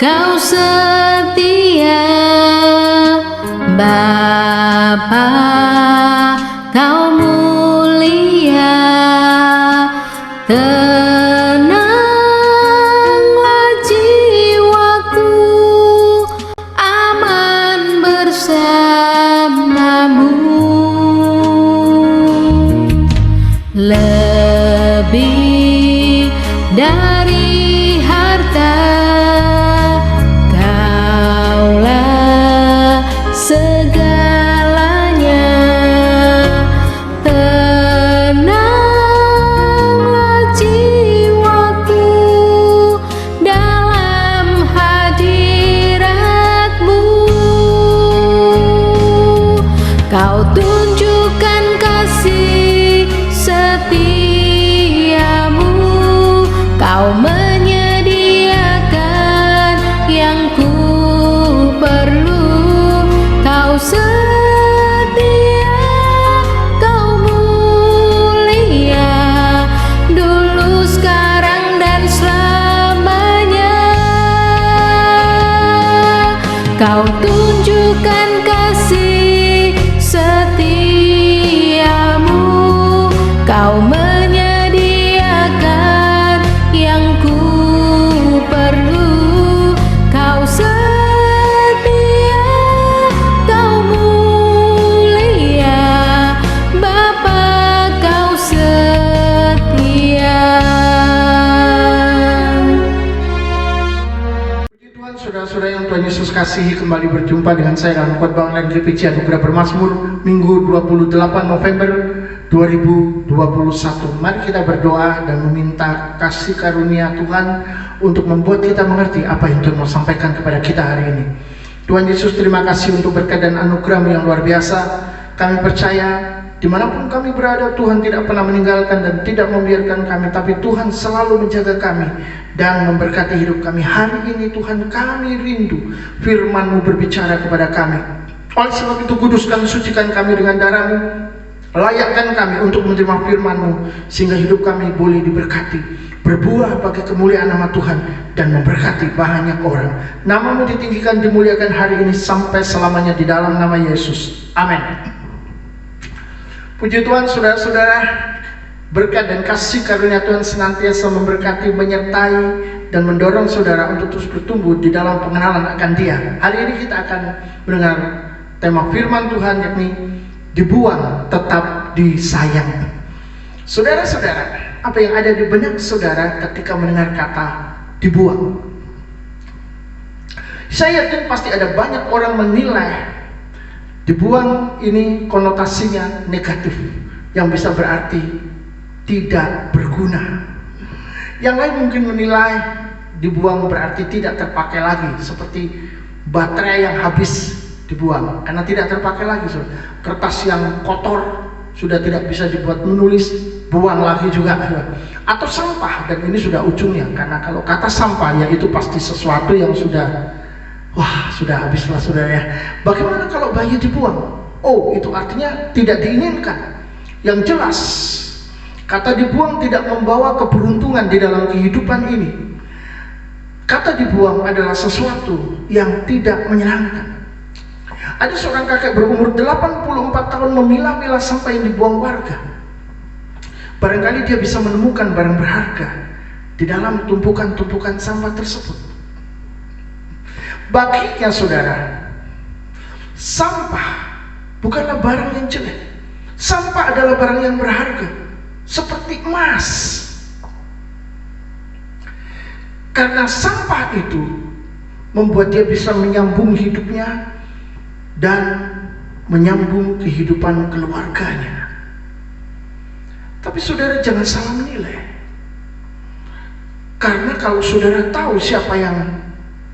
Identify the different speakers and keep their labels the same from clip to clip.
Speaker 1: Kau setia Bapa, Kau mulia. Tenanglah jiwaku, aman bersamamu. Lebih dari harta, Kaulah segalanya. Tenanglah jiwaku dalam hadirat-Mu. Kau tunjukkan kasih setiamu, Kau menyediakan yang ku perlu. Kau setia, Kau mulia, dulu, sekarang, dan selamanya. Kau tunjukkan kasih setiamu, Kau menyediakan yang ku perlu. Kau setia, Kau mulia, Bapa, Kau setia.
Speaker 2: Puji Tuhan, saudara-saudara yang Tuhan Yesus kasihi, kembali berjumpa dengan saya dalam khotbah online GPC Anugerah Bermazmur Minggu 28 November 2021. Mari kita berdoa dan meminta kasih karunia Tuhan untuk membuat kita mengerti apa yang Tuhan mau sampaikan kepada kita hari ini. Tuhan Yesus, terima kasih untuk berkat dan anugerah-Mu yang luar biasa. Kami percaya dimanapun kami berada, Tuhan tidak pernah meninggalkan dan tidak membiarkan kami, tapi Tuhan selalu menjaga kami dan memberkati hidup kami. Hari ini Tuhan, kami rindu firman-Mu berbicara kepada kami. Oleh sebab itu, kuduskan, sucikan kami dengan darah-Mu. Layakkan kami untuk menerima firman-Mu, sehingga hidup kami boleh diberkati, berbuah bagi kemuliaan nama Tuhan, dan memberkati banyak orang. Nama-Mu ditinggikan, dimuliakan hari ini sampai selamanya di dalam nama Yesus. Amin. Puji Tuhan, saudara-saudara, berkat dan kasih karunia Tuhan senantiasa memberkati, menyertai, dan mendorong saudara untuk terus bertumbuh di dalam pengenalan akan Dia. Hari ini kita akan mendengar tema firman Tuhan, yakni dibuang tetap disayang. Saudara-saudara, apa yang ada di benak saudara ketika mendengar kata dibuang? Saya yakin pasti ada banyak orang menilai dibuang ini konotasinya negatif, yang bisa berarti tidak berguna. Yang lain mungkin menilai dibuang berarti tidak terpakai lagi, seperti baterai yang habis dibuang karena tidak terpakai lagi. Kertas yang kotor sudah tidak bisa dibuat menulis, buang lagi juga. Atau sampah, dan ini sudah ujungnya, karena kalau kata sampah ya itu pasti sesuatu yang sudah sudah habislah saudara ya. Bagaimana kalau bayi dibuang? Oh, itu artinya tidak diinginkan. Yang jelas kata dibuang tidak membawa keberuntungan di dalam kehidupan ini. Kata dibuang adalah sesuatu yang tidak menyenangkan. Ada seorang kakek berumur 84 tahun memilah-milah sampah yang dibuang warga. Barangkali dia bisa menemukan barang berharga di dalam tumpukan-tumpukan sampah tersebut. Baginya saudara, sampah bukanlah barang yang jelek. Sampah adalah barang yang berharga, seperti emas. Karena sampah itu membuat dia bisa menyambung hidupnya dan menyambung kehidupan keluarganya. Tapi saudara jangan salah menilai, karena kalau saudara tahu siapa yang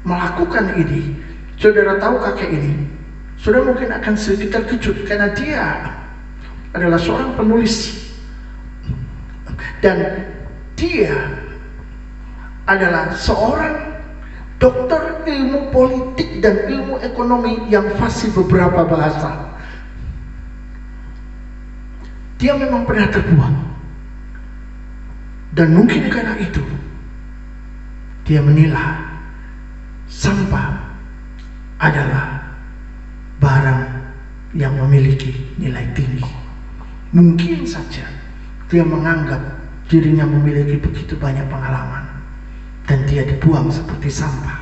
Speaker 2: melakukan ini, saudara tahu kakek ini, saudara mungkin akan sedikit terkejut, karena dia adalah seorang penulis dan dia adalah seorang doktor ilmu politik dan ilmu ekonomi yang fasih beberapa bahasa. Dia memang pernah terbuang, dan mungkin karena itu dia menilah sampah adalah barang yang memiliki nilai tinggi. Mungkin saja dia menganggap dirinya memiliki begitu banyak pengalaman dan dia dibuang seperti sampah,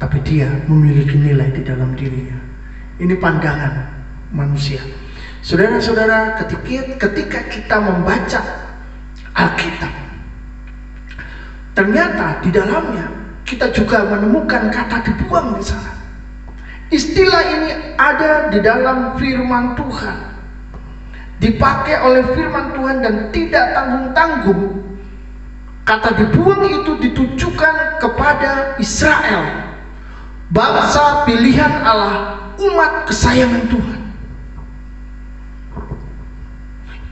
Speaker 2: tapi dia memiliki nilai di dalam dirinya. Ini pandangan manusia. Saudara-saudara, ketika kita membaca Alkitab, ternyata di dalamnya kita juga menemukan kata dibuang di sana. Istilah ini ada di dalam firman Tuhan, dipakai oleh firman Tuhan dan tidak tanggung-tanggung. Kata dibuang itu ditujukan kepada Israel, bangsa pilihan Allah, umat kesayangan Tuhan.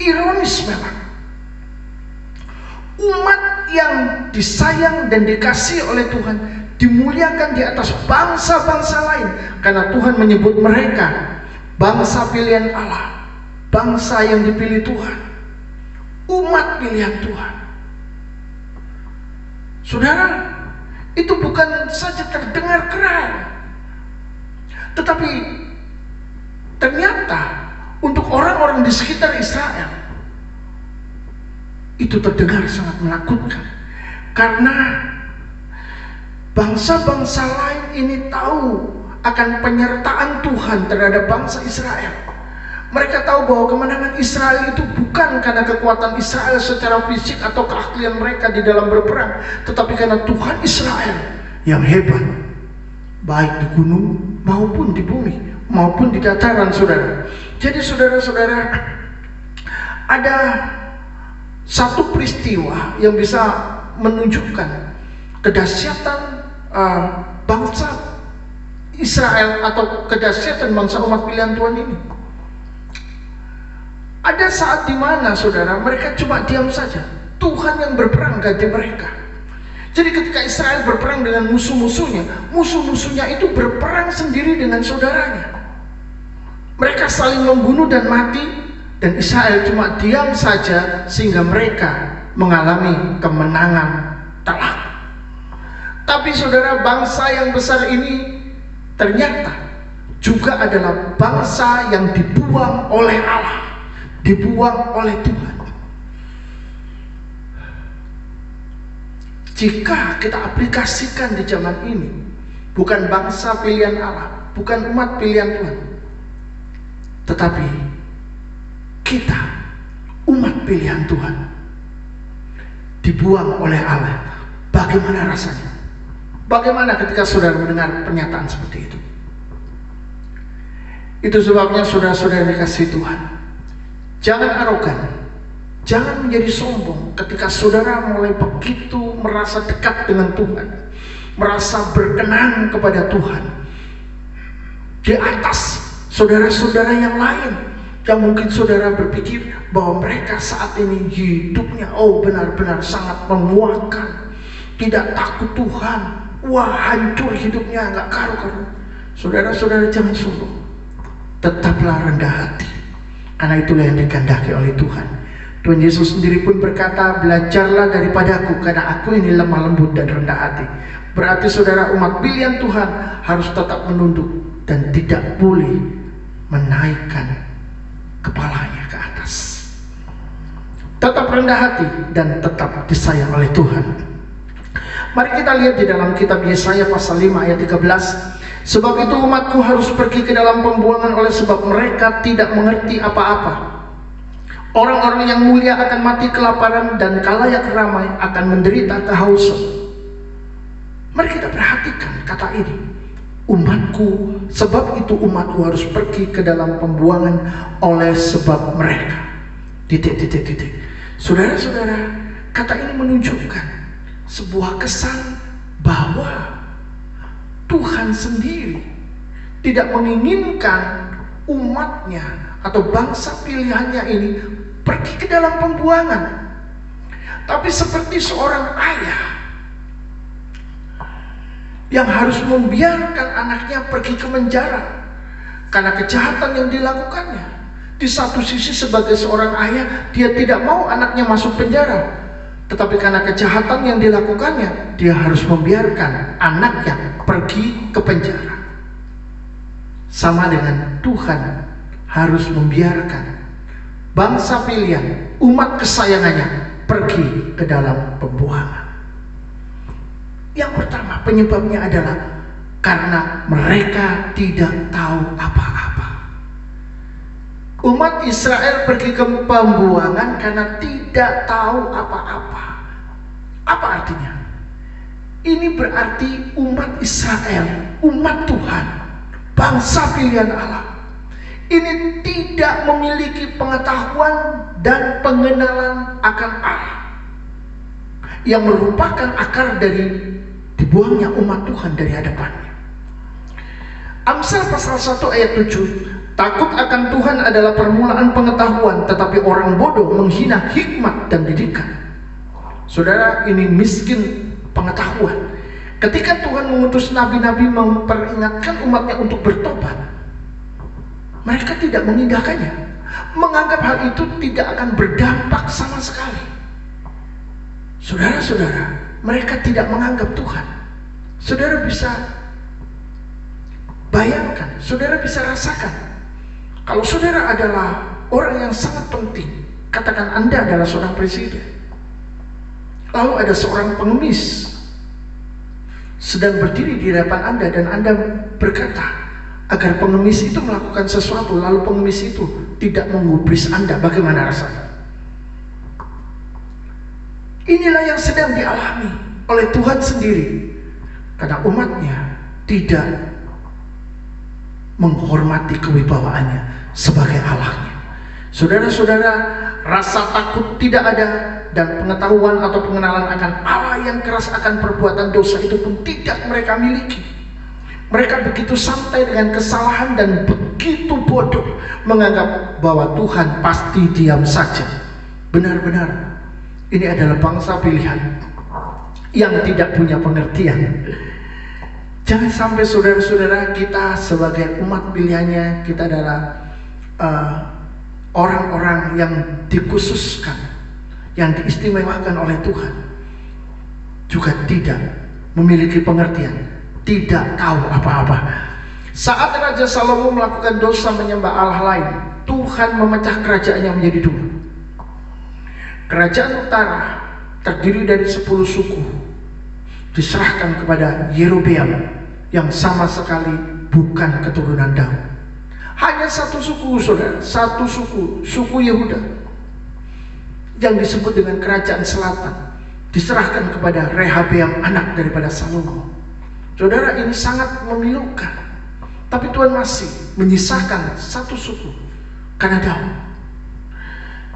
Speaker 2: Ironis memang, umat yang disayang dan dikasihi oleh Tuhan dimuliakan di atas bangsa-bangsa lain, karena Tuhan menyebut mereka bangsa pilihan Allah, bangsa yang dipilih Tuhan, umat pilihan Tuhan. Saudara, itu bukan saja terdengar keren, tetapi ternyata untuk orang-orang di sekitar Israel itu terdengar sangat menakutkan, karena bangsa-bangsa lain ini tahu akan penyertaan Tuhan terhadap bangsa Israel. Mereka tahu bahwa kemenangan Israel itu bukan karena kekuatan Israel secara fisik atau keahlian mereka di dalam berperang, tetapi karena Tuhan Israel yang hebat, baik di gunung maupun di bumi maupun di dataran, saudara. Jadi saudara-saudara, ada satu peristiwa yang bisa menunjukkan kedahsyatan bangsa Israel atau kedahsyatan bangsa umat pilihan Tuhan ini. Ada saat di mana, saudara, mereka cuma diam saja. Tuhan yang berperang ganti mereka. Jadi ketika Israel berperang dengan musuh-musuhnya, musuh-musuhnya itu berperang sendiri dengan saudaranya. Mereka saling membunuh dan mati, dan Israel cuma diam saja sehingga mereka mengalami kemenangan telak. Tapi saudara, bangsa yang besar ini ternyata juga adalah bangsa yang dibuang oleh Allah, dibuang oleh Tuhan. Jika kita aplikasikan di zaman ini, bukan bangsa pilihan Allah, bukan umat pilihan Tuhan, tetapi kita, umat pilihan Tuhan, dibuang oleh Allah. Bagaimana rasanya? Bagaimana ketika saudara mendengar pernyataan seperti itu? Itu sebabnya saudara-saudara dikasihi Tuhan, jangan arogan, jangan menjadi sombong ketika saudara mulai begitu merasa dekat dengan Tuhan, merasa berkenan kepada Tuhan di atas saudara-saudara yang lain, yang mungkin saudara berpikir bahwa mereka saat ini hidupnya benar-benar sangat memuakkan, tidak takut Tuhan, wah hancur hidupnya, nggak karu-karu. Saudara-saudara jangan sombong, tetaplah rendah hati, karena itulah yang dikehendaki oleh Tuhan. Tuhan Yesus sendiri pun berkata, belajarlah daripadaku, karena aku ini lemah lembut dan rendah hati. Berarti saudara, umat pilihan Tuhan harus tetap menunduk dan tidak boleh menaikkan kepalanya ke atas. Tetap rendah hati dan tetap disayang oleh Tuhan. Mari kita lihat di dalam kitab Yesaya pasal 5 ayat 13. Sebab itu umatku harus pergi ke dalam pembuangan oleh sebab mereka tidak mengerti apa-apa. Orang-orang yang mulia akan mati kelaparan dan kalayak ramai akan menderita kehausan. Mari kita perhatikan kata ini, umatku, sebab itu umatku harus pergi ke dalam pembuangan oleh sebab mereka. Titik. Saudara-saudara, kata ini menunjukkan sebuah kesan bahwa Tuhan sendiri tidak menginginkan umatnya atau bangsa pilihannya ini pergi ke dalam pembuangan. Tapi seperti seorang ayah yang harus membiarkan anaknya pergi ke penjara karena kejahatan yang dilakukannya. Di satu sisi sebagai seorang ayah, dia tidak mau anaknya masuk penjara, Tetapi karena kejahatan yang dilakukannya, dia harus membiarkan anaknya pergi ke penjara. Sama dengan Tuhan harus membiarkan bangsa pilihan, umat kesayangannya pergi ke dalam pembuangan. Yang pertama, penyebabnya adalah karena mereka tidak tahu apa-apa. Umat Israel pergi ke pembuangan karena tidak tahu apa-apa. Apa artinya? Ini berarti umat Israel, umat Tuhan, bangsa pilihan Allah, ini tidak memiliki pengetahuan dan pengenalan akan Allah, yang merupakan akar dari dibuangnya umat Tuhan dari hadapannya. Amsal pasal 1 ayat 7, takut akan Tuhan adalah permulaan pengetahuan, tetapi orang bodoh menghina hikmat dan didikan. Saudara, ini miskin pengetahuan. Ketika Tuhan mengutus nabi-nabi memperingatkan umatnya untuk bertobat, mereka tidak mengindahkannya, menganggap hal itu tidak akan berdampak sama sekali. Saudara-saudara, mereka tidak menganggap Tuhan. Saudara bisa bayangkan, saudara bisa rasakan, kalau saudara adalah orang yang sangat penting, katakan Anda adalah seorang presiden, lalu ada seorang pengemis sedang berdiri di hadapan Anda dan Anda berkata agar pengemis itu melakukan sesuatu, lalu pengemis itu tidak mengubris Anda, bagaimana rasanya? Inilah yang sedang dialami oleh Tuhan sendiri, karena umatnya tidak menghormati kewibawaannya sebagai Allahnya. Saudara-saudara, rasa takut tidak ada dan pengetahuan atau pengenalan akan Allah yang keras akan perbuatan dosa itu pun tidak mereka miliki. Mereka begitu santai dengan kesalahan dan begitu bodoh menganggap bahwa Tuhan pasti diam saja. Benar-benar ini adalah bangsa pilihan yang tidak punya pengertian. Jangan sampai saudara-saudara kita sebagai umat pilihannya, kita adalah orang-orang yang dikhususkan, yang diistimewakan oleh Tuhan, juga tidak memiliki pengertian, tidak tahu apa-apa. Saat Raja Salomo melakukan dosa menyembah Allah lain, Tuhan memecah kerajaannya menjadi dua. Kerajaan utara terdiri dari 10 suku diserahkan kepada Yerobeam yang sama sekali bukan keturunan Daud. Hanya satu suku, saudara, satu suku, suku Yehuda yang disebut dengan kerajaan selatan diserahkan kepada Rehabeam, anak daripada Salomo. Saudara, ini sangat memilukan, tapi Tuhan masih menyisakan satu suku karena Daud.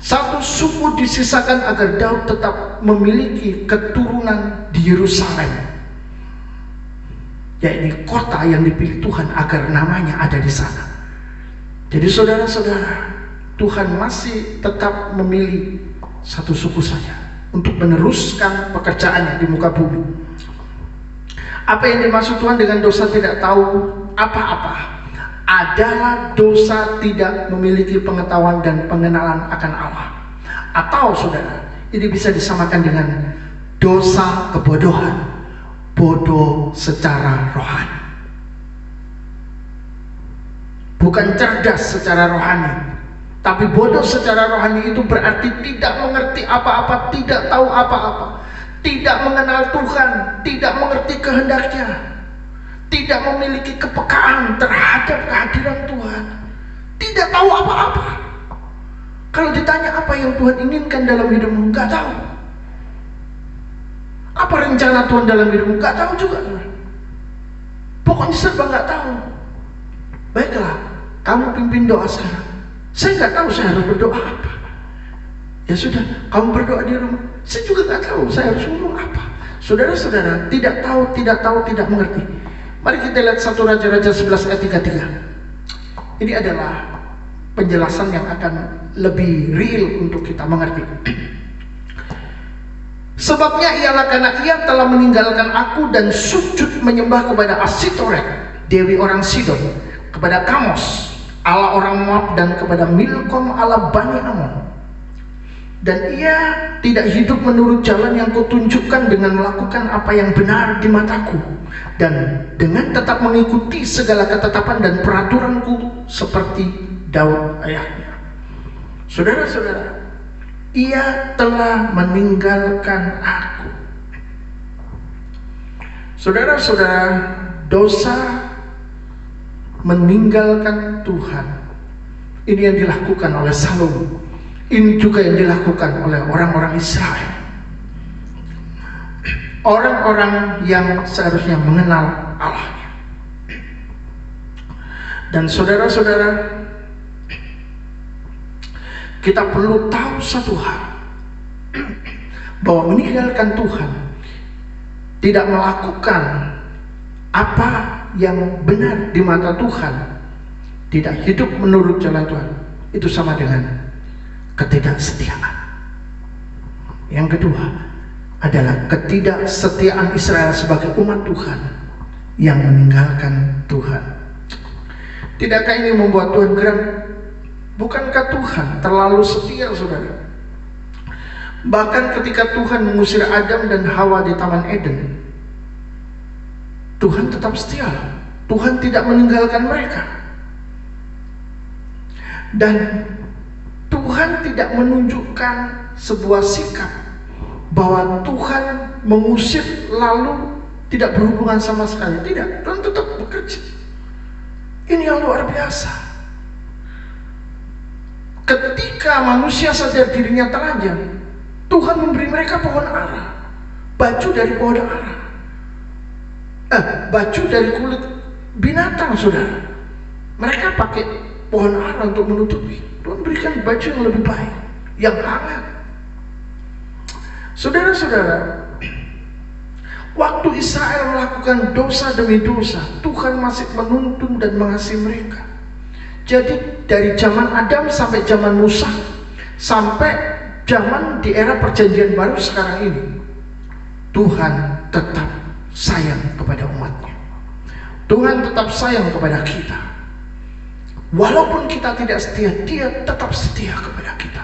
Speaker 2: Satu suku disisakan agar Daud tetap memiliki keturunan di Yerusalem, yaitu kota yang dipilih Tuhan agar namanya ada di sana. Jadi saudara-saudara, Tuhan masih tetap memilih satu suku saja untuk meneruskan pekerjaannya di muka bumi. Apa yang dimaksud Tuhan dengan dosa tidak tahu apa-apa adalah dosa tidak memiliki pengetahuan dan pengenalan akan Allah. Atau saudara, ini bisa disamakan dengan dosa kebodohan, bodoh secara rohani. Bukan cerdas secara rohani, tapi bodoh secara rohani itu berarti tidak mengerti apa-apa, tidak tahu apa-apa, tidak mengenal Tuhan, tidak mengerti kehendaknya, tidak memiliki kepekaan terhadap kehadiran Tuhan, tidak tahu apa-apa. Kalau ditanya apa yang Tuhan inginkan dalam hidupmu, nggak tahu. Apa rencana Tuhan dalam hidupmu, nggak tahu juga. Pokoknya serba nggak tahu. Baiklah, kamu pimpin doa sekarang. Saya nggak tahu saya harus berdoa apa. Ya sudah, kamu berdoa di rumah. Saya juga nggak tahu saya harus ngomong apa. Saudara-saudara, tidak tahu, tidak mengerti. Mari kita lihat 1 Raja-Raja 11 ayat 33. Ini adalah penjelasan yang akan lebih real untuk kita mengerti. Sebabnya ialah karena ia telah meninggalkan aku dan sujud menyembah kepada Asitoret, dewi orang Sidon, kepada Kamos, Allah orang Moab, dan kepada Milkom Allah Bani Amon. Dan ia tidak hidup menurut jalan yang kutunjukkan dengan melakukan apa yang benar di mataku, dan dengan tetap mengikuti segala ketetapan dan peraturanku seperti Daud ayahnya. Saudara-saudara, ia telah meninggalkan aku. Saudara-saudara, dosa meninggalkan Tuhan, ini yang dilakukan oleh Salomo. Ini juga yang dilakukan oleh orang-orang Israel, orang-orang yang seharusnya mengenal Allahnya. Dan saudara-saudara, kita perlu tahu satu hal, bahwa meninggalkan Tuhan, tidak melakukan apa yang benar di mata Tuhan, tidak hidup menurut jalan Tuhan, itu sama dengan ketidaksetiaan. Yang kedua adalah ketidaksetiaan Israel sebagai umat Tuhan yang meninggalkan Tuhan. Tidakkah ini membuat Tuhan geram? Bukankah Tuhan terlalu setia, saudara? Bahkan ketika Tuhan mengusir Adam dan Hawa di Taman Eden, Tuhan tetap setia. Tuhan tidak meninggalkan mereka. Dan Tuhan tidak menunjukkan sebuah sikap bahwa Tuhan mengusir lalu tidak berhubungan sama sekali. Tidak, Tuhan tetap bekerja. Ini yang luar biasa. Ketika manusia sadar dirinya telanjang, Tuhan memberi mereka pohon ara, baju dari pohon ara, baju dari kulit binatang, saudara. Mereka pakai pohon ara untuk menutupi. Tuhan berikan baju yang lebih baik, yang hangat. Saudara-saudara, waktu Israel melakukan dosa demi dosa, Tuhan masih menuntun dan mengasihi mereka. Jadi dari zaman Adam sampai zaman Musa, sampai zaman di era perjanjian baru sekarang ini, Tuhan tetap sayang kepada umatnya. Tuhan tetap sayang kepada kita. Walaupun kita tidak setia, Dia tetap setia kepada kita.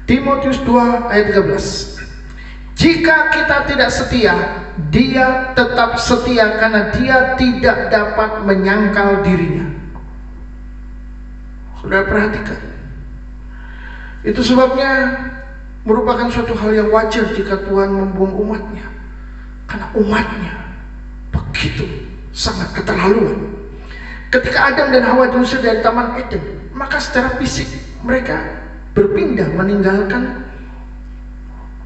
Speaker 2: Timotius 2 ayat 13. Jika kita tidak setia, Dia tetap setia karena Dia tidak dapat menyangkal dirinya. Saudara perhatikan. Itu sebabnya merupakan suatu hal yang wajar jika Tuhan membuang umatnya, karena umatnya begitu sangat keterlaluan. Ketika Adam dan Hawa diusir dari Taman Eden, maka secara fisik mereka berpindah meninggalkan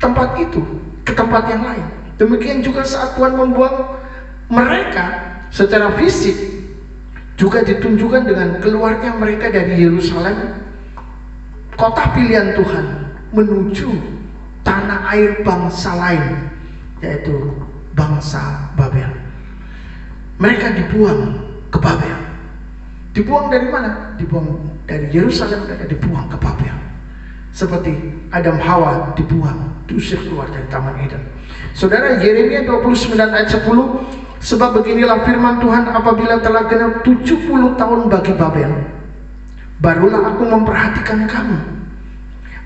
Speaker 2: tempat itu ke tempat yang lain. Demikian juga saat Tuhan membuang mereka secara fisik, juga ditunjukkan dengan keluarnya mereka dari Yerusalem, kota pilihan Tuhan, menuju tanah air bangsa lain, yaitu bangsa Babel. Mereka dibuang ke Babel. Dibuang dari mana? Dibuang dari Yerusalem, mereka dibuang ke Babel. Seperti Adam Hawa dibuang, diusir keluar dari Taman Eden. Saudara, Yeremia 29 ayat 10, sebab beginilah firman Tuhan, apabila telah genap 70 tahun bagi Babel, barulah aku memperhatikan kamu.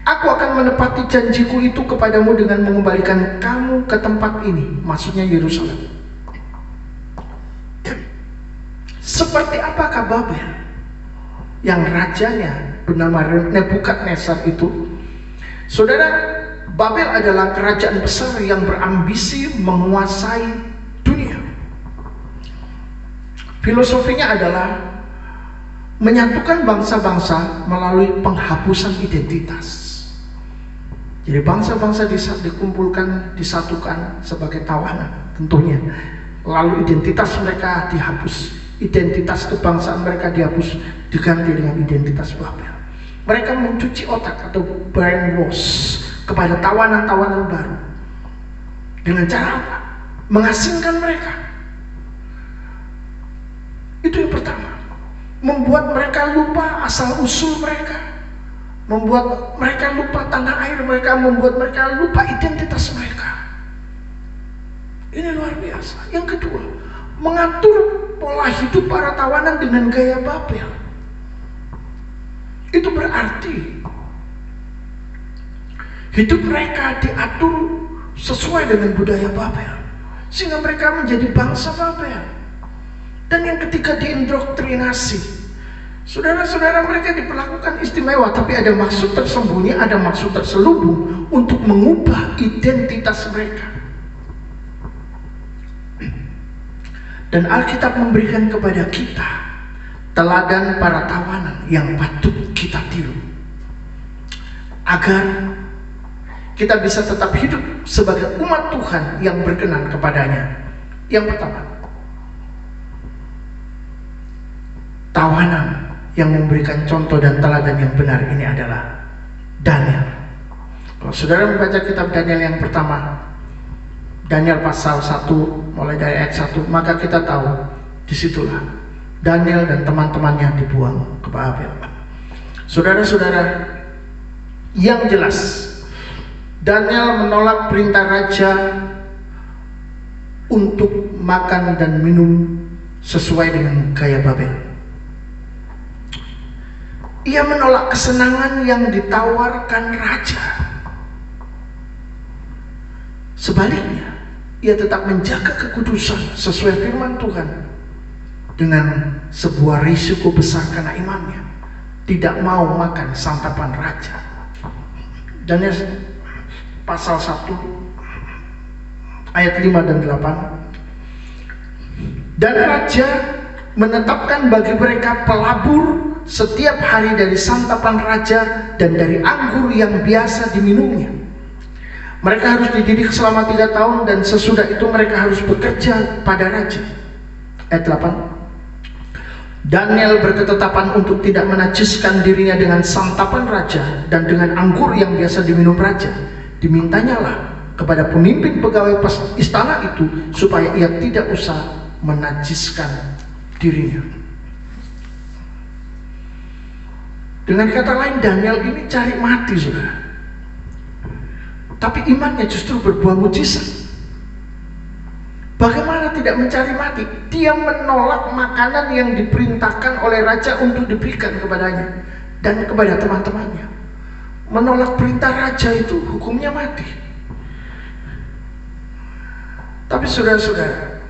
Speaker 2: Aku akan menepati janjiku itu kepadamu dengan mengembalikan kamu ke tempat ini, maksudnya Yerusalem. Seperti apakah Babel yang rajanya bernama Nebukadnezar itu? Saudara, Babel adalah kerajaan besar yang berambisi menguasai dunia. Filosofinya adalah menyatukan bangsa-bangsa melalui penghapusan identitas. Jadi bangsa-bangsa dikumpulkan, disatukan sebagai tawanan tentunya. Lalu identitas mereka dihapus. Identitas kebangsaan mereka dihapus, diganti dengan identitas Babel. Mereka mencuci otak atau brainwash kepada tawanan-tawanan baru. Dengan cara apa? Mengasingkan mereka. Itu yang pertama. Membuat mereka lupa asal usul mereka, membuat mereka lupa tanah air mereka, membuat mereka lupa identitas mereka. Ini luar biasa. Yang kedua, mengatur pola hidup para tawanan dengan gaya Babel. Itu berarti Hidup mereka diatur sesuai dengan budaya Babel, sehingga mereka menjadi bangsa Babel. Dan yang ketiga, diindoktrinasi. Saudara-saudara, mereka diperlakukan istimewa, tapi ada maksud tersembunyi, ada maksud terselubung untuk mengubah identitas mereka. Dan Alkitab memberikan kepada kita teladan para tawanan yang patut kita tiru, agar kita bisa tetap hidup sebagai umat Tuhan yang berkenan kepadanya. Yang pertama, tawanan yang memberikan contoh dan teladan yang benar ini adalah Daniel. Kalau saudara membaca kitab Daniel yang pertama, Daniel pasal 1 mulai dari ayat 1, maka kita tahu disitulah Daniel dan teman-temannya dibuang ke Babel. Saudara-saudara, yang jelas Daniel menolak perintah raja untuk makan dan minum sesuai dengan gaya Babel. Ia menolak kesenangan yang ditawarkan raja. Sebaliknya, ia tetap menjaga kekudusan sesuai firman Tuhan dengan sebuah risiko besar karena imannya. Tidak mau makan santapan raja. Daniel pasal 1 ayat 5 dan 8. Dan raja menetapkan bagi mereka pelabur setiap hari dari santapan raja dan dari anggur yang biasa diminumnya. Mereka harus dididik selama 3 tahun dan sesudah itu mereka harus bekerja pada raja. Ayat 8. Daniel berketetapan untuk tidak menajiskan dirinya dengan santapan raja dan dengan anggur yang biasa diminum raja. Dimintanyalah kepada pemimpin pegawai istana itu supaya ia tidak usah menajiskan dirinya. Dengan kata lain, Daniel ini cari mati, saudara. Tapi imannya justru berbuah mujizat. Bagaimana tidak mencari mati? Dia menolak makanan yang diperintahkan oleh raja untuk diberikan kepadanya dan kepada teman-temannya. Menolak perintah raja itu hukumnya mati. Tapi saudara-saudara,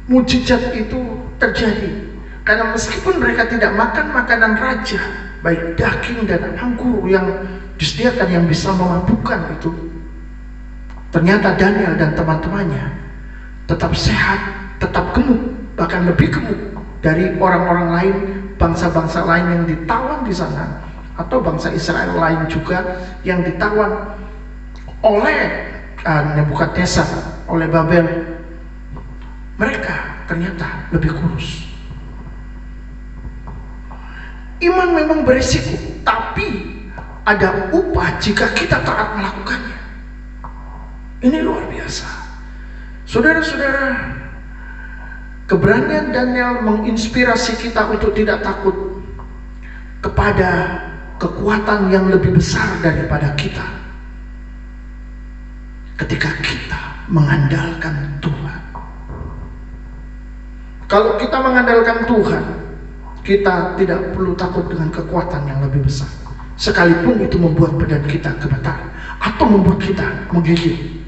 Speaker 2: mujizat itu terjadi karena meskipun mereka tidak makan makanan raja, baik daging dan anggur yang disediakan yang bisa memabukkan itu, ternyata Daniel dan teman-temannya tetap sehat, tetap gemuk, bahkan lebih gemuk dari orang-orang lain, bangsa-bangsa lain yang ditawan di sana, atau bangsa Israel lain juga yang ditawan oleh Nebukadnezar, oleh Babel. Mereka ternyata lebih kurus. Iman memang berisiko, tapi ada upah jika kita taat melakukannya. Ini luar biasa. Saudara-saudara, keberanian Daniel menginspirasi kita untuk tidak takut kepada kekuatan yang lebih besar daripada kita ketika kita mengandalkan Tuhan. Kalau kita mengandalkan Tuhan, kita tidak perlu takut dengan kekuatan yang lebih besar, sekalipun itu membuat badan kita gemetar atau membuat kita menggigil.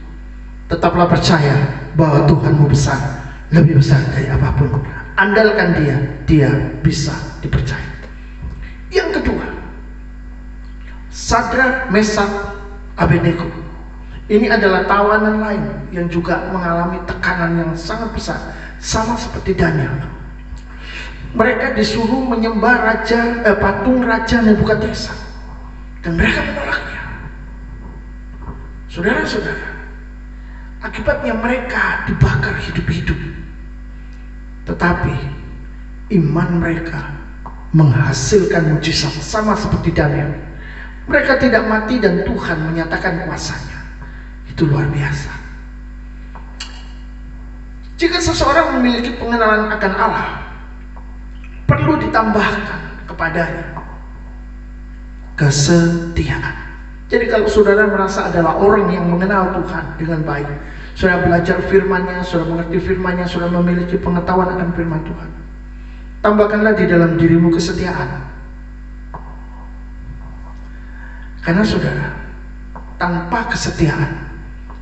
Speaker 2: Tetaplah percaya bahwa Tuhanmu besar, lebih besar dari apapun. Andalkan Dia, Dia bisa dipercaya. Yang kedua, Sadrak, Mesak, Abednego. Ini adalah tawanan lain yang juga mengalami tekanan yang sangat besar, sama seperti Daniel. Mereka disuruh menyembah patung Raja Nebukadnezar, dan mereka menolaknya. Saudara-saudara, akibatnya mereka dibakar hidup-hidup. Tetapi iman mereka menghasilkan mujizat sama seperti Daniel. Mereka tidak mati dan Tuhan menyatakan kuasanya. Itu luar biasa. Jika seseorang memiliki pengenalan akan Allah, perlu ditambahkan kepadanya kesetiaan. Jadi kalau saudara merasa adalah orang yang mengenal Tuhan dengan baik, saudara belajar firman-Nya, saudara mengerti firman-Nya, saudara memiliki pengetahuan akan firman Tuhan, tambahkanlah di dalam dirimu kesetiaan. Karena saudara, tanpa kesetiaan,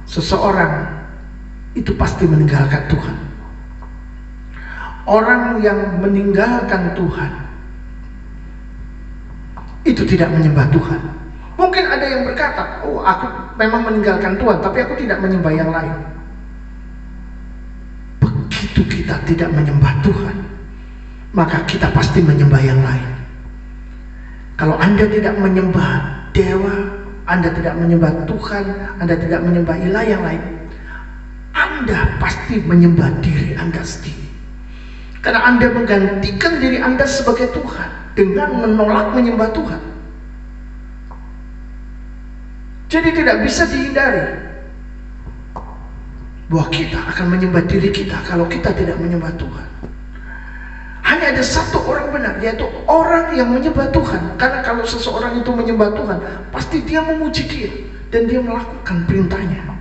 Speaker 2: seseorang itu pasti meninggalkan Tuhan. Orang yang meninggalkan Tuhan itu tidak menyembah Tuhan. Mungkin ada yang berkata, oh aku memang meninggalkan Tuhan, tapi aku tidak menyembah yang lain. Begitu kita tidak menyembah Tuhan, maka kita pasti menyembah yang lain. Kalau Anda tidak menyembah dewa, Anda tidak menyembah Tuhan, Anda tidak menyembah ilah yang lain, Anda pasti menyembah diri Anda sendiri. Karena Anda menggantikan diri Anda sebagai Tuhan dengan menolak menyembah Tuhan. Jadi tidak bisa dihindari bahwa kita akan menyembah diri kita kalau kita tidak menyembah Tuhan. Hanya ada satu orang benar, yaitu orang yang menyembah Tuhan. Karena kalau seseorang itu menyembah Tuhan, pasti dia memuji Dia dan dia melakukan perintahnya.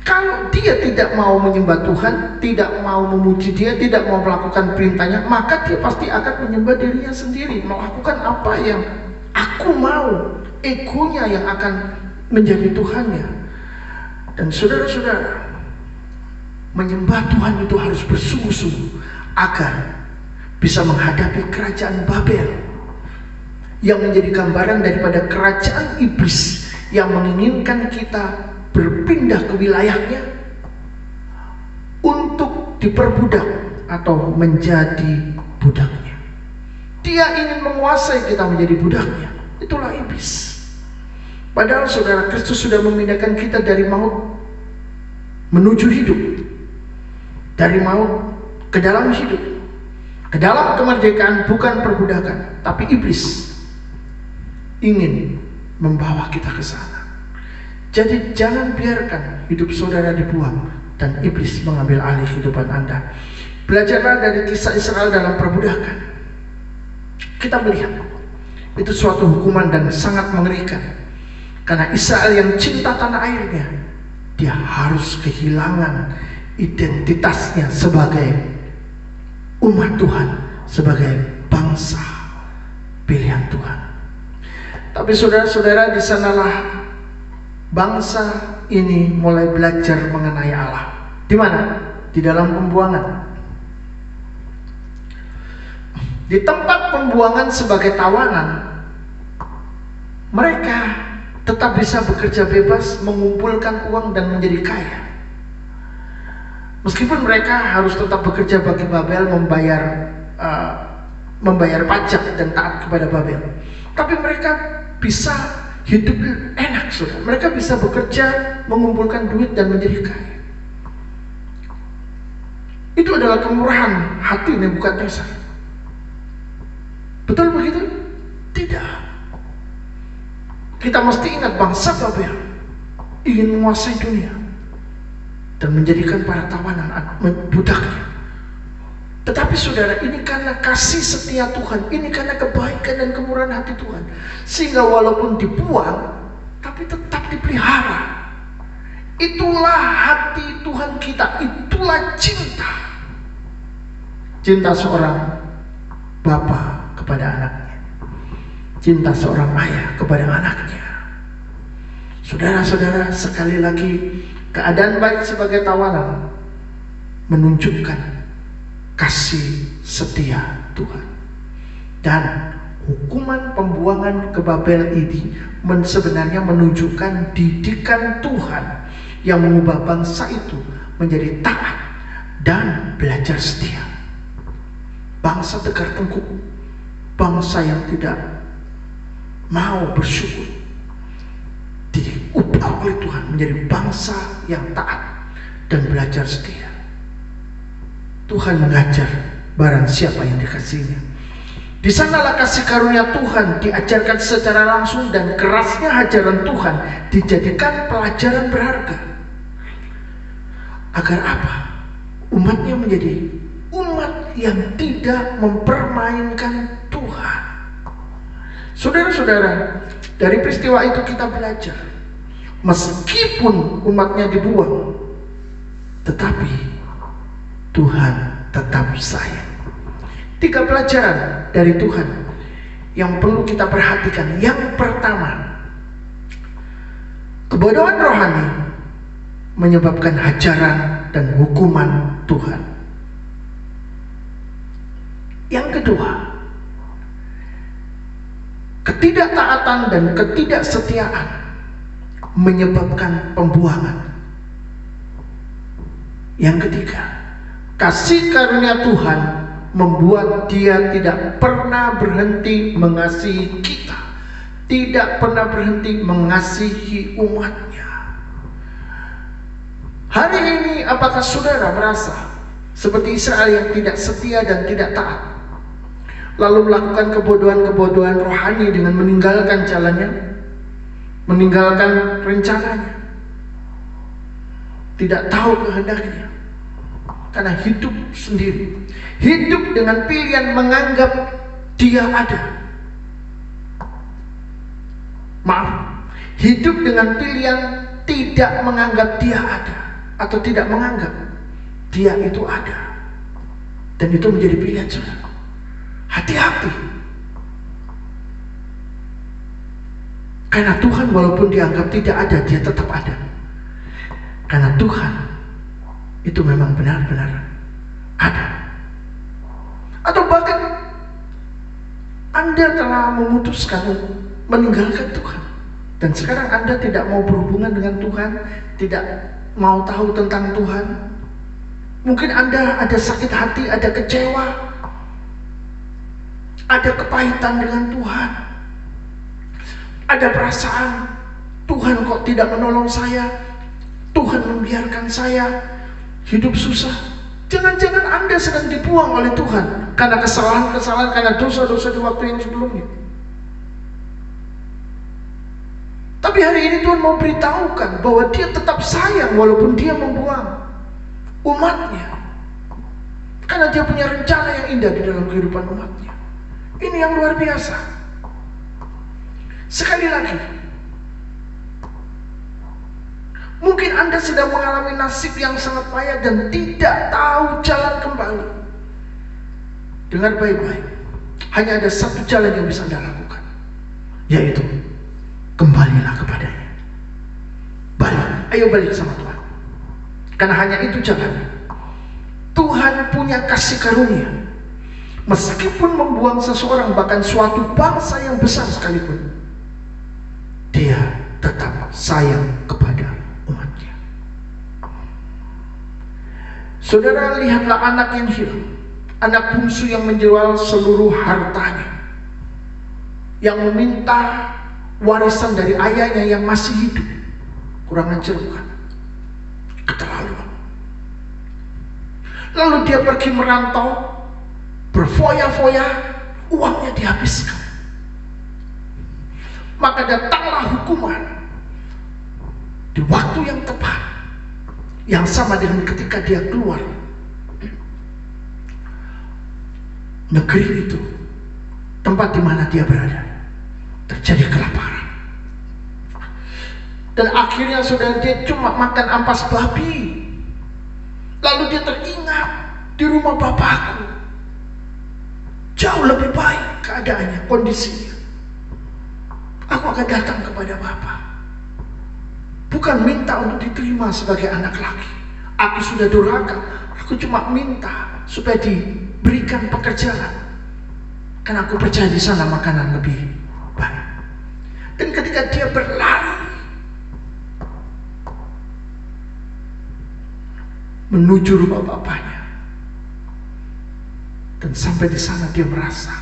Speaker 2: Kalau dia tidak mau menyembah Tuhan, tidak mau memuji Dia, tidak mau melakukan perintahnya, maka dia pasti akan menyembah dirinya sendiri, melakukan apa yang aku mau, egonya yang akan menjadi Tuhannya. Dan saudara-saudara, menyembah Tuhan itu harus bersungguh-sungguh agar bisa menghadapi kerajaan Babel yang menjadi gambaran daripada kerajaan iblis yang menginginkan kita berpindah ke wilayahnya untuk diperbudak atau menjadi budaknya. Dia ingin menguasai kita menjadi budaknya. Itulah iblis. Padahal saudara, Kristus sudah memindahkan kita dari maut menuju hidup, dari maut ke dalam hidup, ke dalam kemerdekaan, bukan perbudakan. Tapi iblis ingin membawa kita ke sana. Jadi jangan biarkan hidup saudara dibuang dan iblis mengambil alih kehidupan Anda. Belajarlah dari kisah Israel dalam perbudakan. Kita melihat itu suatu hukuman dan sangat mengerikan. Karena Israel yang cinta tanah airnya, dia harus kehilangan identitasnya sebagai umat Tuhan, sebagai bangsa pilihan Tuhan. Tapi saudara-saudara, di sanalah bangsa ini mulai belajar mengenai Allah. Di mana? Di dalam pembuangan. Di tempat pembuangan sebagai tawanan, mereka tetap bisa bekerja bebas, mengumpulkan uang dan menjadi kaya. Meskipun mereka harus tetap bekerja bagi Babel, membayar pajak dan taat kepada Babel, tapi mereka bisa hidup enak, saudara. Mereka bisa bekerja, mengumpulkan duit dan menjadi kaya. Itu adalah kemurahan hati Nebukadnezar. Betul begitu? Tidak. Kita mesti ingat bangsa Babel ingin menguasai dunia dan menjadikan para tawanan budaknya. Tetapi saudara, ini karena kasih setia Tuhan, ini karena kebaikan dan kemurahan hati Tuhan, sehingga walaupun dibuang, tapi tetap dipelihara. Itulah hati Tuhan kita, itulah cinta. Cinta seorang bapa kepada anaknya, cinta seorang ayah kepada anaknya. Saudara-saudara, sekali lagi, keadaan baik sebagai tawanan menunjukkan kasih setia Tuhan. Dan hukuman pembuangan ke Babel ini sebenarnya menunjukkan didikan Tuhan yang mengubah bangsa itu menjadi taat dan belajar setia. Bangsa tegar tengkuk, bangsa yang tidak mau bersyukur, diubah oleh Tuhan menjadi bangsa yang taat dan belajar setia. Tuhan mengajar barang siapa yang dikasihinya. Di sanalah kasih karunia Tuhan diajarkan secara langsung, dan kerasnya ajaran Tuhan dijadikan pelajaran berharga. Agar apa? Umatnya menjadi umat yang tidak mempermainkan Tuhan. Saudara-saudara, dari peristiwa itu kita belajar, meskipun umatnya dibuang, tetapi Tuhan tetap sayang. 3 pelajaran dari Tuhan yang perlu kita perhatikan. Yang pertama, Kebodohan rohani menyebabkan hajaran dan hukuman Tuhan. Yang kedua, ketidaktaatan dan ketidaksetiaan menyebabkan pembuangan. Yang ketiga, kasih karunia Tuhan membuat Dia tidak pernah berhenti mengasihi kita, tidak pernah berhenti mengasihi umatnya. Hari ini apakah saudara merasa seperti Israel yang tidak setia dan tidak taat, lalu melakukan kebodohan-kebodohan rohani dengan meninggalkan jalannya, meninggalkan rencananya, tidak tahu kehendaknya, karena hidup sendiri, hidup dengan pilihan menganggap Dia ada. Maaf, hidup dengan pilihan tidak menganggap Dia ada, atau tidak menganggap Dia itu ada, dan itu menjadi pilihan saudara. Hati-hati, karena Tuhan walaupun dianggap tidak ada, Dia tetap ada. Karena Tuhan itu memang benar-benar ada. Atau bahkan Anda telah memutuskan meninggalkan Tuhan, dan sekarang Anda tidak mau berhubungan dengan Tuhan, tidak mau tahu tentang Tuhan. Mungkin Anda ada sakit hati, ada kecewa, ada kepahitan dengan Tuhan, ada perasaan Tuhan kok tidak menolong saya, Tuhan membiarkan saya hidup susah. Jangan-jangan Anda sedang dibuang oleh Tuhan karena kesalahan-kesalahan, karena dosa-dosa di waktu yang sebelumnya. Tapi hari ini Tuhan mau beritahukan bahwa Dia tetap sayang walaupun Dia membuang umatnya, karena Dia punya rencana yang indah di dalam kehidupan umatnya. Ini yang luar biasa. Sekali lagi, mungkin Anda sedang mengalami nasib yang sangat payah dan tidak tahu jalan kembali. Dengar baik-baik, hanya ada satu jalan yang bisa Anda lakukan, yaitu kembalilah kepadanya. Balik, ayo balik sama Tuhan, karena hanya itu jalannya. Tuhan punya kasih karunia. Meskipun membuang seseorang, bahkan suatu bangsa yang besar sekalipun, Dia tetap sayang kepada umatnya. Saudara, lihatlah anak yang hilang, anak bungsu yang menjual seluruh hartanya, yang meminta warisan dari ayahnya yang masih hidup. Kurang ajar bukan? Keterlaluan. Lalu dia pergi merantau, berfoya-foya, uangnya dihabiskan. Maka datanglah hukuman di waktu yang tepat, yang sama dengan ketika dia keluar negeri itu, tempat di mana dia berada, terjadi kelaparan. Dan akhirnya saudara, dia cuma makan ampas babi. Lalu dia teringat, di rumah bapakku jauh lebih baik keadaannya, kondisinya. Aku akan datang kepada Bapak, bukan minta untuk diterima sebagai anak laki. Aku sudah durhaka, aku cuma minta supaya diberikan pekerjaan, karena aku percaya di sana makanan lebih baik. Dan ketika dia berlari menuju rumah bapaknya, dan sampai di sana dia merasa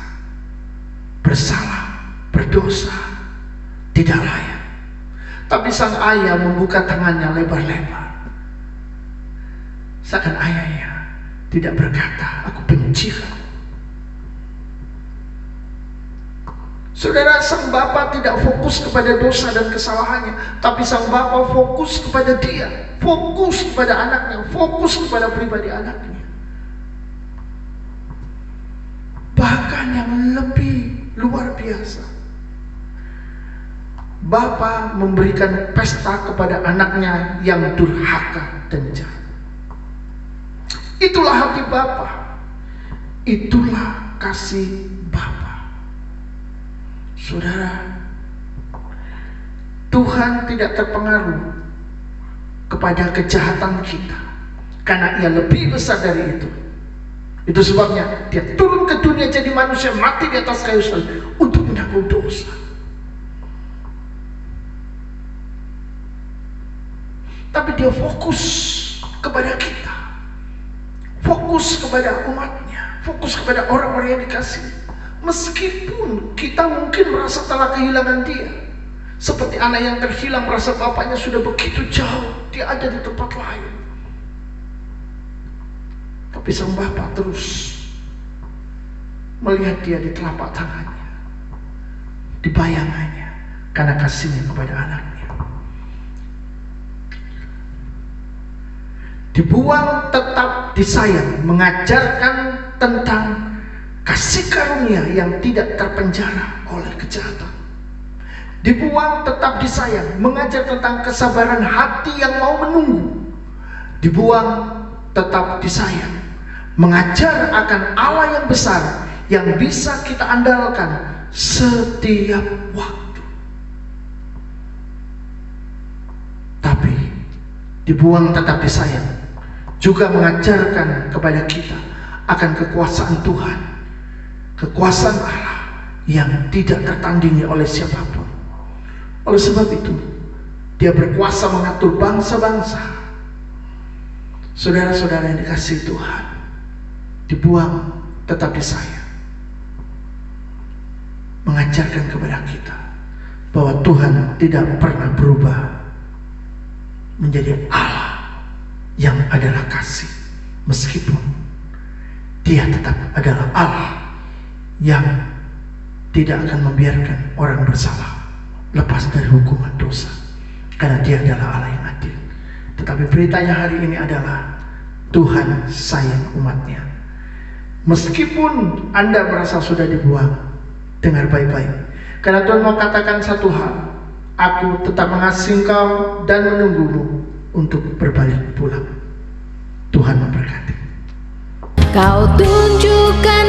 Speaker 2: bersalah, berdosa, tidak layak. Tapi sang ayah membuka tangannya lebar-lebar, seakan ayahnya tidak berkata, "Aku benci kamu." Saudara, sang bapa tidak fokus kepada dosa dan kesalahannya, tapi sang bapa fokus kepada dia, fokus kepada anaknya, fokus kepada pribadi anaknya. Bahkan yang lebih luar biasa, bapa memberikan pesta kepada anaknya yang durhaka dan jahat. Itulah hati bapa, itulah kasih bapa. Saudara, Tuhan tidak terpengaruh kepada kejahatan kita, karena Ia lebih besar dari itu. Itu sebabnya Dia turun ke dunia jadi manusia, mati di atas kayu salib untuk menanggung dosa. Tapi Dia fokus kepada kita, fokus kepada umatnya, fokus kepada orang-orang yang dikasihi. Meskipun kita mungkin merasa telah kehilangan Dia, seperti anak yang terhilang merasa bapaknya sudah begitu jauh, dia ada di tempat lain. Tapi sang Bapa terus melihat dia di telapak tangannya, di bayangannya, karena kasihnya kepada anaknya. Dibuang tetap disayang, mengajarkan tentang kasih karunia yang tidak terpenjara oleh kejahatan. Dibuang tetap disayang, mengajar tentang kesabaran hati yang mau menunggu. Dibuang tetap disayang, mengajar akan Allah yang besar yang bisa kita andalkan setiap waktu. Tapi dibuang tetap disayang juga mengajarkan kepada kita akan kekuasaan Tuhan, kekuasaan Allah yang tidak tertandingi oleh siapapun. Oleh sebab itu, Dia berkuasa mengatur bangsa-bangsa. Saudara-saudara yang dikasihi Tuhan, dibuang tetap disayang, mengajarkan kepada kita bahwa Tuhan tidak pernah berubah menjadi Allah yang adalah kasih, meskipun Dia tetap adalah Allah yang tidak akan membiarkan orang bersalah lepas dari hukuman dosa, karena Dia adalah Allah yang adil. Tetapi beritanya hari ini adalah Tuhan sayang umatnya. Meskipun Anda merasa sudah dibuang, dengar baik-baik, karena Tuhan mau katakan satu hal: Aku tetap mengasihi engkau dan menunggumu untuk berbalik pulang. Tuhan memberkati.
Speaker 1: Kau tunjukkan